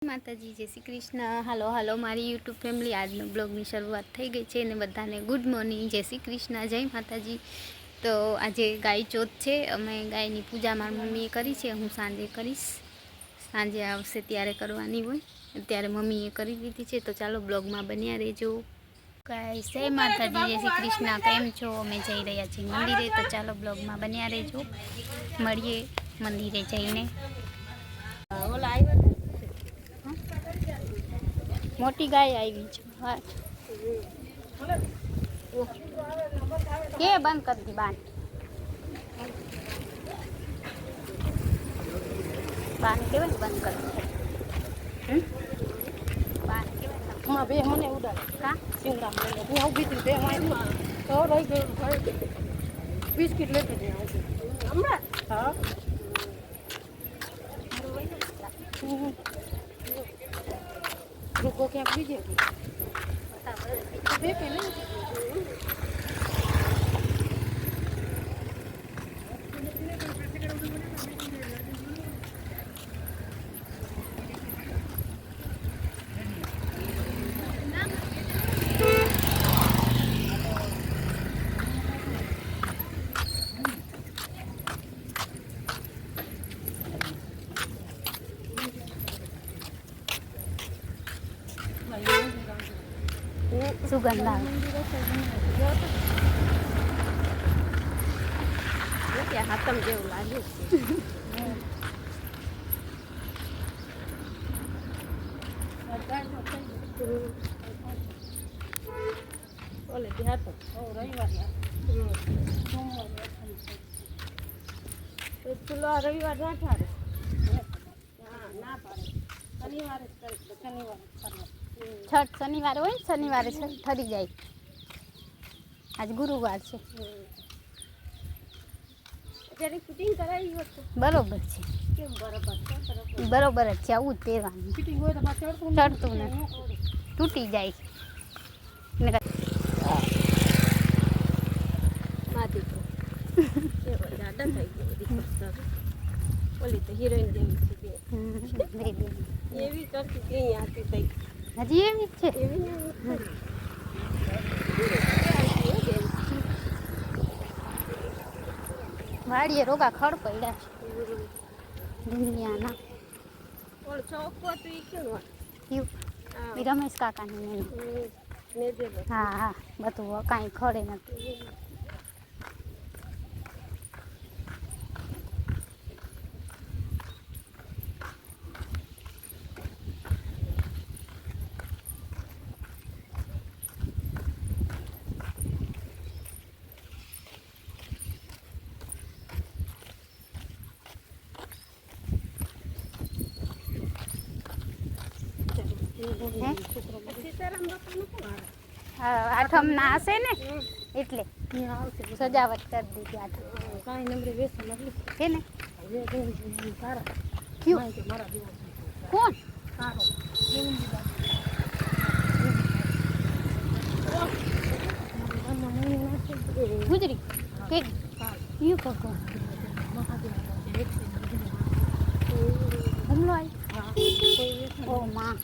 માતાજી જય શ્રી કૃષ્ણ. હાલો હાલો મારી યુટ્યુબ ફેમિલી, આજનો બ્લોગની શરૂઆત થઈ ગઈ છે અને બધાને ગુડ મોર્નિંગ, જય શ્રી કૃષ્ણ, જય માતાજી. તો આજે ગાય ચોથ છે. અમે ગાયની પૂજા મારી મમ્મીએ કરી છે. હું સાંજે કરીશ, સાંજે આવશે ત્યારે કરવાની હોય. અત્યારે મમ્મીએ કરી દીધી છે. તો ચાલો બ્લોગમાં બન્યા રહેજો. ગાય જય માતાજી, જય શ્રી કૃષ્ણ. કેમ છો? અમે જઈ રહ્યા છીએ મંદિરે. તો ચાલો બ્લોગમાં બન્યા રહેજો. મળીએ મંદિરે જઈને. મોટી ગાય આવી છે. કે બંધ કરી દી બાન કેવાય બંધ કરી બાન કેવાય બે મને ઉડાડે. હા સિંગડા હું ઉભી હતી બે તો રહી ગયું. બિસ્કિટ લેતી હમણાં. હા રૂકો ક્યાંક બીજે બે કે નહીં. સુગંધ આવે. હાથમ જેવું લાગે છે. ઓલે ત્યાં તો રવિવાર રવિવાર ના ઠારે ના પાડે. શનિવારે છઠ શનિવારે હોય. શનિવારે ઠરી જાય. આજ ગુરુવાર છે. બરોબર છે. કેમ બરોબર છે? બરોબર જ છે. આવું જ પહેરવાનું. ચડતું નથી, તૂટી જાય. ઓલી તો હિરોઈન જેવી એવી કરતી કઈ હતી. હજી એવી જ છે. વાડીએ રોગા ખડ પડ્યા છે દુનિયાના. રમેશ કાકાની. હા હા બધું કાંઈ ખડે નથી. આઠમ ના હશે ને એટલે સજાવટ કરી દીધી. આઠમ છે ને. કોણ ગુજરી કે હુમલો આવી. ઓ માં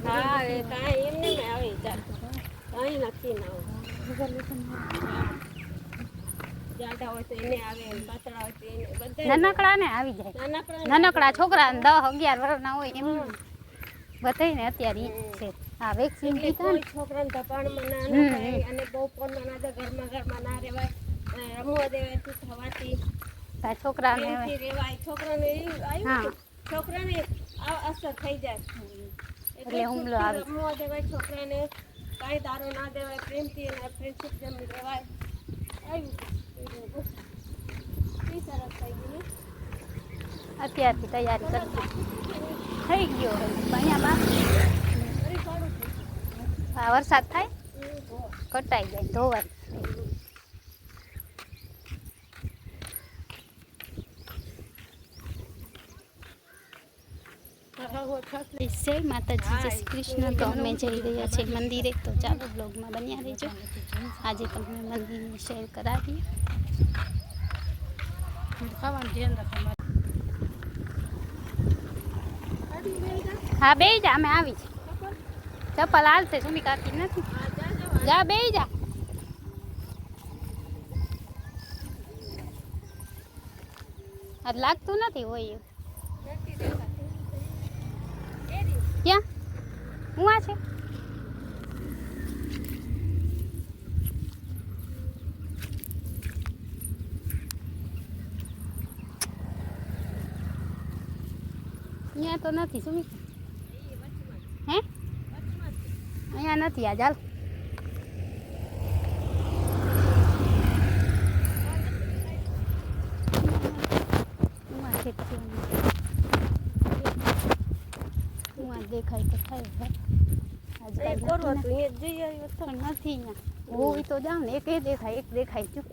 હા એમને આવી કઈ નથી નાનકડા ને આવી જાય. નાનકડા છોકરા 10-11 વર્ષના હોય એમ બધાને અત્યારે ઈ છે. હા વેક્સિન દીધા છોકરાને ધપાણમાં અને બહુ ફોનમાં ના ઘરમાં ના રહેવાય, રમવા દેવાય થવાથી છોકરાને રેવાય. છોકરાને અસર થઈ જાય એટલે હુમલો આવે. રમવા દેવાય છોકરાને, કાંઈ દારૂ ના દેવાય, પ્રેમથી અને ફ્રેન્ડશીપ જેમ રહેવાય. અત્યારથી તૈયારી કરી થઈ ગયો. અહીંયા વરસાદ થાય કટાઈ જાય ધોવાય. જય માતાજી, જય શ્રી કૃષ્ણ. તો અમે જઈ રહ્યા છીએ મંદિરે. તો ચાલો બ્લોગમાં બન્યા રહેજો. આજે તમને મંદિરની શેર કરાવીએ. ખાવાનું ધ્યાન રાખવા. હા બેહી જા, અમે આવી છે. ચપ્પલ હાલશે, સુમી કાકી નથી. જા બેહી જા. આજ લાગતું નથી હોય એવું. ક્યાં હું આ છે? અહીંયા તો નથી સુમી. હે અહીંયા નથી આ ચાલ. દેખાય તો થાય નથી અહીંયા. હોય તો જાવ ને એક દેખાય, એક દેખાય છું.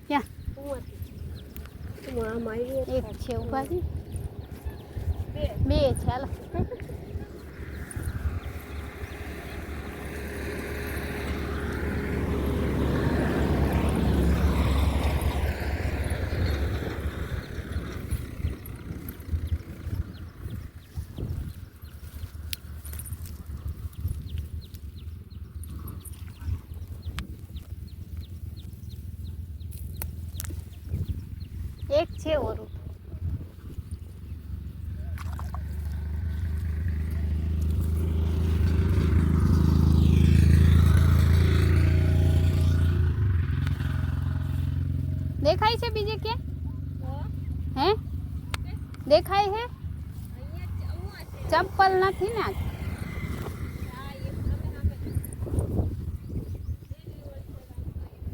ક્યાં એક છે ઉભા છે, બે છે હાલો. એક છે ઓરું. દેખાય છે બીજે કે હે દેખાય છે? ચપ્પલ નથી ને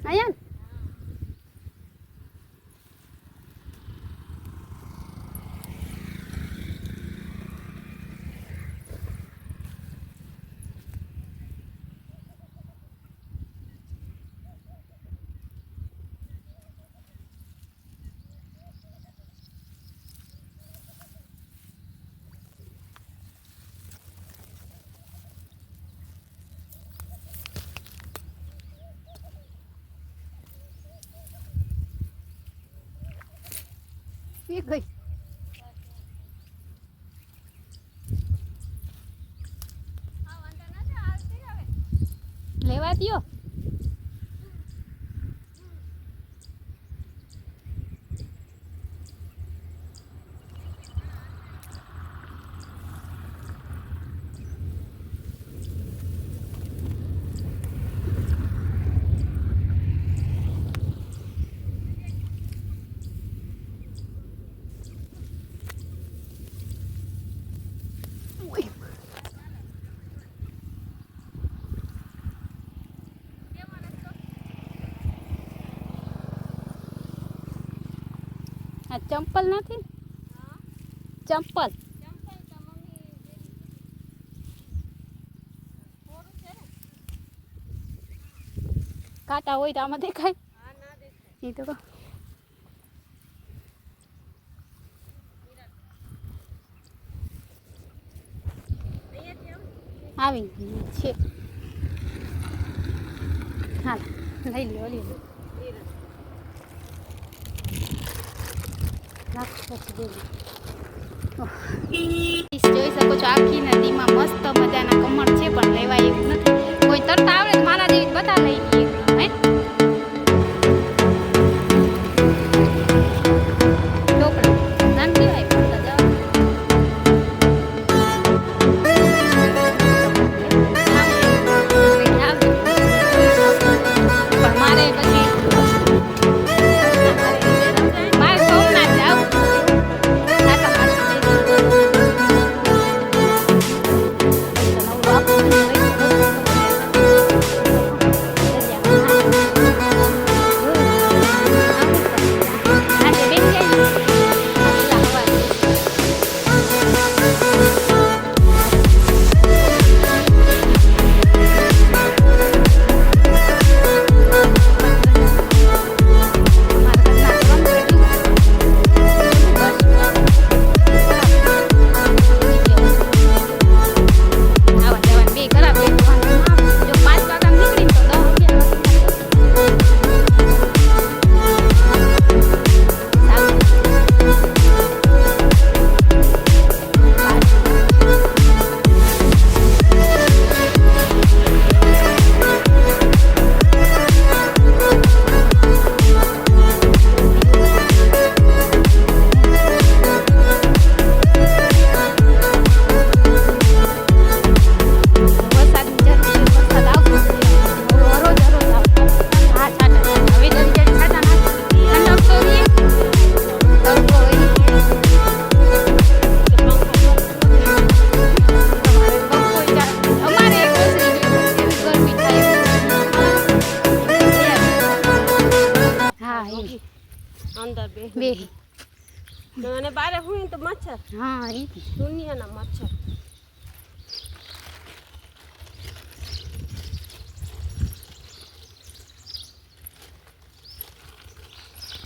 અહીંયા. એ ગઈ. લેવા દ્યો. આ ચંપલ નથી, ચંપલ કાંટા હોય તો આમાં દેખાય. એ તો આવી છે. હા લઈ લો લઈ લો. જોઈ શકો છો આખી નદીમાં મસ્ત મજાના કમળ છે, પણ લેવાય એવું નથી. કોઈ તરતા આવડે તો મારા જેવી બધા લઈ લઈએ. હે ઢોકળા નામ દેવાય પણ મારે પછી ને બારે હું તો મચ્છર. હા એ દુનિયાના મચ્છર.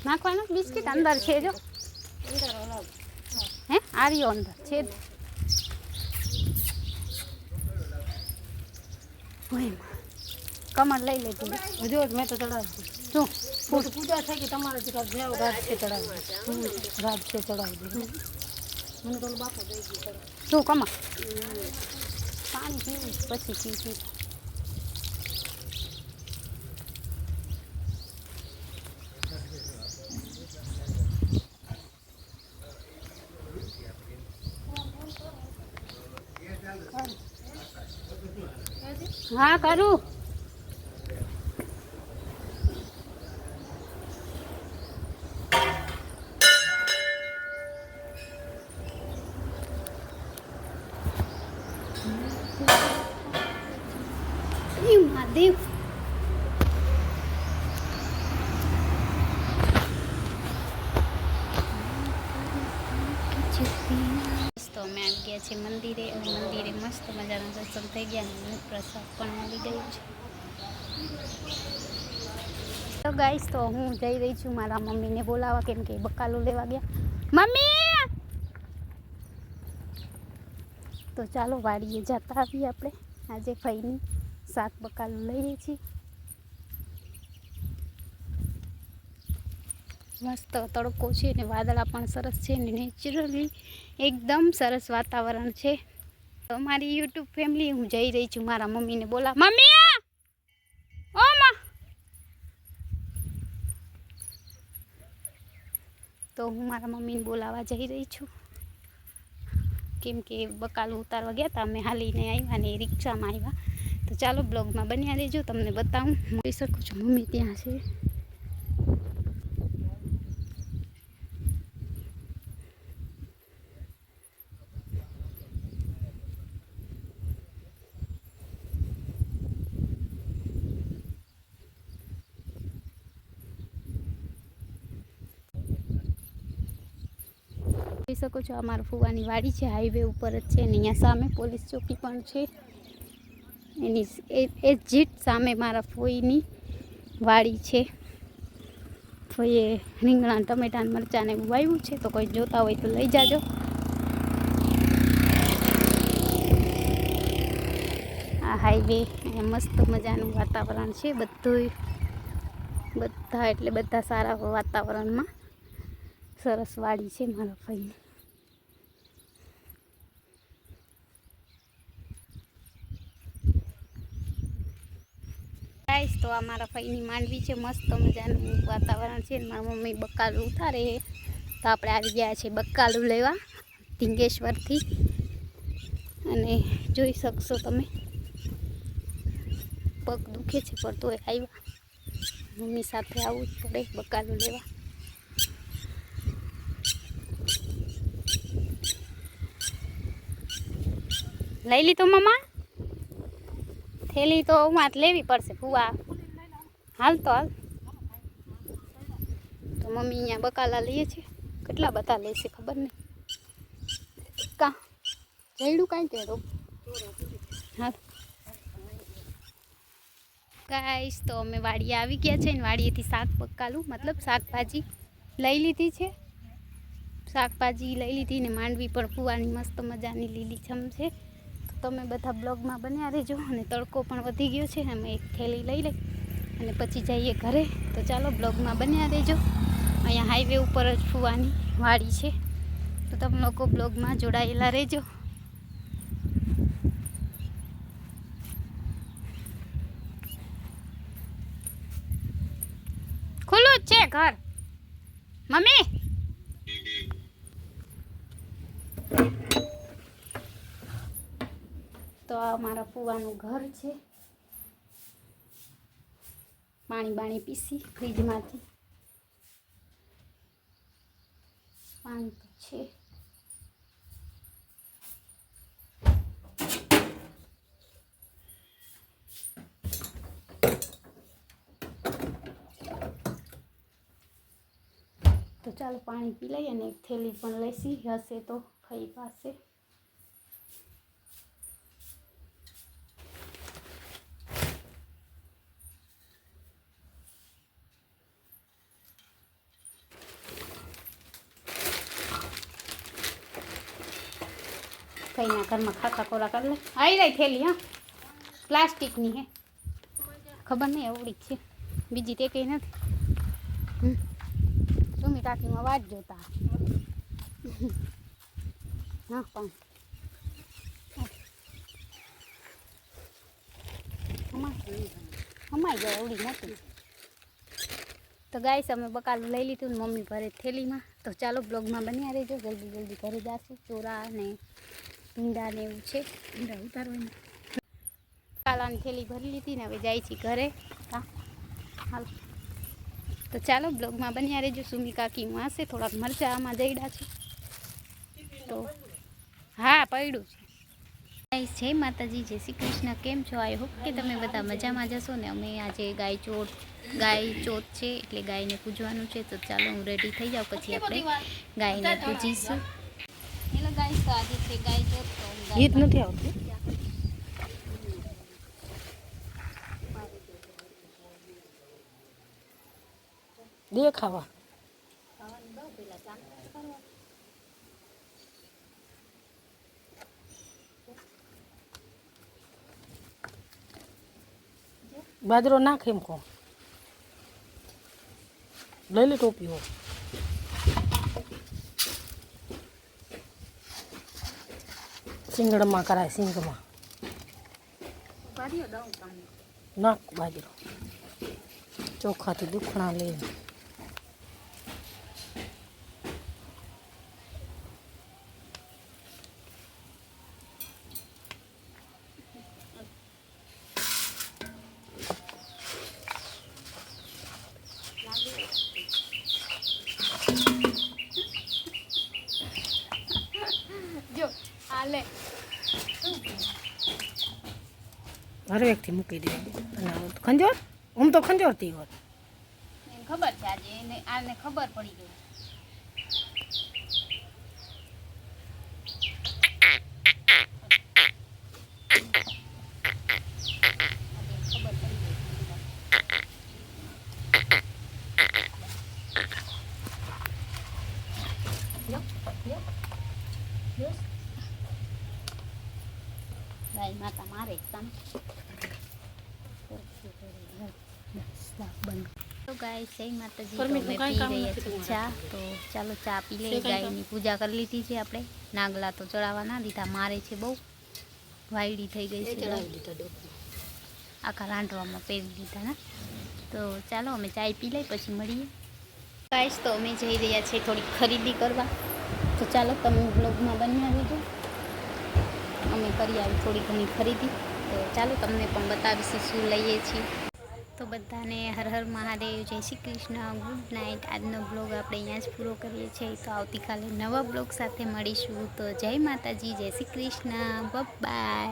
નાખવાનું બિસ્કિટ અંદર છે જો અંદર ઓલા હે આર્યો અંદર છે ઓય કમર લઈ લેતી જો મેં તો ચડાવી શું ફૂટ પૂજા થઈ કે તમારે જેટલા જેવ રાત છે ચડાવી રાત છે ચડાવી દીધું મને તો બાપો દઈ ગયો શું કમર પાણી પીવું પછી પીવું હા કરું મહાદેવ તો અમે આવી ગયા છીએ મંદિરે અને મંદિરે મસ્ત મજાનો દર્શન થઈ ગયા અને પ્રસાદ પણ મળી ગયું છે તો ગાઈસ તો હું જઈ રહી છું મારા મમ્મીને બોલાવવા કેમ કે બકાલું લેવા ગયા મમ્મી તો ચાલો વાડીએ જતા આવીએ આપણે આજે ફઈની શાક બકાલું લઈએ છીએ મસ્ત તડકો છે ને વાદળા પણ સરસ છે ને નેચરલી એકદમ સરસ વાતાવરણ છે તો મારી યુટ્યુબ ફેમિલી હું જઈ રહી છું મારા મમ્મીને બોલા મમ્મી ઓ માં તો હું મારા મમ્મીને બોલાવવા જઈ રહી છું કેમ કે બકાલું ઉતારવા ગયા હતા અમે હાલીને આવ્યા ને રિક્ષામાં આવ્યા તો ચાલો બ્લોગમાં બન્યા રહેજો તમને બતાવું જોઈ શકું છું મમ્મી ત્યાં છે જોઈ શકો છો અમારા ફુવાની વાડી છે હાઈવે ઉપર જ છે અને અહીંયા સામે પોલીસ ચોકી પણ છે એની એ જીટ સામે મારા ફોઈની વાડી છે ફોઈએ રીંગણા ટમેટા મરચાં ને વાવ્યું છે તો કોઈ જોતા હોય તો લઈ જાજો આ હાઈવે અહીંયા મસ્ત મજાનું વાતાવરણ છે બધા એટલે બધા સારા વાતાવરણમાં સરસ વાડી છે મારા ભાઈ ગાઈસ તો આ મારા ભાઈની માંડવી છે મસ્ત મજાનું વાતાવરણ છે મારા મમ્મી બકાલું ઉતારે તો આપણે આવી ગયા છે બકાલું લેવા ઢીંગેશ્વરથી અને જોઈ શકશો તમે પગ દુખે છે પણ તોય આવ્યા મમ્મી સાથે આવવું જ પડે બકાલું લેવા લઈ લીધો મમ્મા થેલી તો મારે લેવી પડશે ફુવા હાલ તો હાલ તો મમ્મી અહીંયા બકાલા લઈએ છે કેટલા બધા લેશે ખબર નહીં કા જઈડું કાંઈ તેડો હા ગાઈસ તો અમે વાડીએ આવી ગયા છે ને વાડીએથી શાક બકાલું મતલબ શાકભાજી લઈ લીધી છે શાકભાજી લઈ લીધી ને માંડવી પણ ફુવાની મસ્ત મજાની લીલીછમ છે તમે બધા બ્લોગમાં બન્યા રહેજો અને તડકો પણ વધી ગયો છે અમે એક થેલી લઈ લઈ અને પછી જઈએ ઘરે તો ચાલો બ્લોગમાં બન્યા રહેજો અહીંયા હાઈવે ઉપર જ ફુવાની વાડી છે તો તમે લોકો બ્લોગમાં જોડાયેલા રહેજો ખુલ્લું જ છે ઘર મમ્મી તો આ મારા ફુવાનું ઘર છે પાણી બાણી પીસી ફ્રીજમાંથી પાણી તો છે તો તો ચાલો પાણી પી લઈએ અને એક થેલી પણ લેસી હશે તો ફઈ પાસે. ફઈના ઘરમાં ખાખા ખોરા કરી લે. આવી રહી થેલી, હા પ્લાસ્ટિકની હે, ખબર નહીં એવડી છે, બીજી તે કંઈ નથી. સુમી કાકીમાં વાત જોતા હા પણ અમાઈ જાય એવડી મોટી. તો ગાઈસ અમે બકાલું લઈ લીધું ને મમ્મી ભરે થેલીમાં. તો ચાલો બ્લોગમાં બન્યા રહેજો, જલ્દી જલ્દી ઘરે જશું. ચોરા ને ભીંડા ને એવું છે, ભીંડા ઉતારવાના. કાલાની થેલી ભરી લીધી ને હવે જાય છે ઘરે. હા હાલ તો ચાલો બ્લોગમાં બન્યા રહેજો. સુમી કાકીમાં હશે, થોડાક મરચાં આમાં જઈડા છે તો હા પડ્યું છે. જય માતાજી, જય શ્રી કૃષ્ણ. કેમ છો? આઈ હોપ કે તમે બધા મજામાં જશો ને. અમે આજે ગાય ચોથ છે એટલે ગાયને પૂજવાનું છે. તો ચાલો હું રેડી થઈ જાઉં, પછી આપણે ગાયને પૂજીશું. એટલે ગાય તો આજે છે ગાય ચોથ, તો ગીત નથી આવતું દેખાવા. બાજરો નાખ એમ કહો. લઈ લે ટોપીઓ. સિંગડમાં કરાય, સિંગમાં નાખ બાજરો. ચોખાથી દુખણા લે. જો હાલે હર વ્યક્તિ મૂકી દે. અને ખંજોર હું તો ખંજોરતી હોત. એને ખબર છે આજે, એને આને ખબર પડી ગઈ. ગાય માતા મારે કામ તો ગાય જય માતાજી. તો અમે પી રહ્યા છીએ ચા. તો ચાલો ચા પી લઈએ. ગાયની પૂજા કરી લીધી છે આપણે. નાગલા તો ચડાવવા ના દીધા, મારે છે બહુ, વાયડી થઈ ગઈ છે, આખા રાંધવામાં પહેરી દીધા ને. તો ચાલો અમે ચાય પી લઈએ પછી મળીએ. ગાઈસ તો અમે જઈ રહ્યા છીએ થોડીક ખરીદી કરવા. તો ચાલો તમે બ્લોગમાં બન્યા રહેજો. અમે કરી આવી થોડી ઘણી ખરીદી. તો ચાલો તમને પણ બતાવીશું શું લઈએ છીએ. તો બધાને હર હર મહાદેવ, જય શ્રી કૃષ્ણ, ગુડ નાઇટ. આજનો બ્લોગ આપણે અહીંયા જ પૂરો કરીએ છીએ. તો આવતીકાલે નવા બ્લોગ સાથે મળીશું. તો જય માતાજી, જય શ્રી કૃષ્ણ, બાય.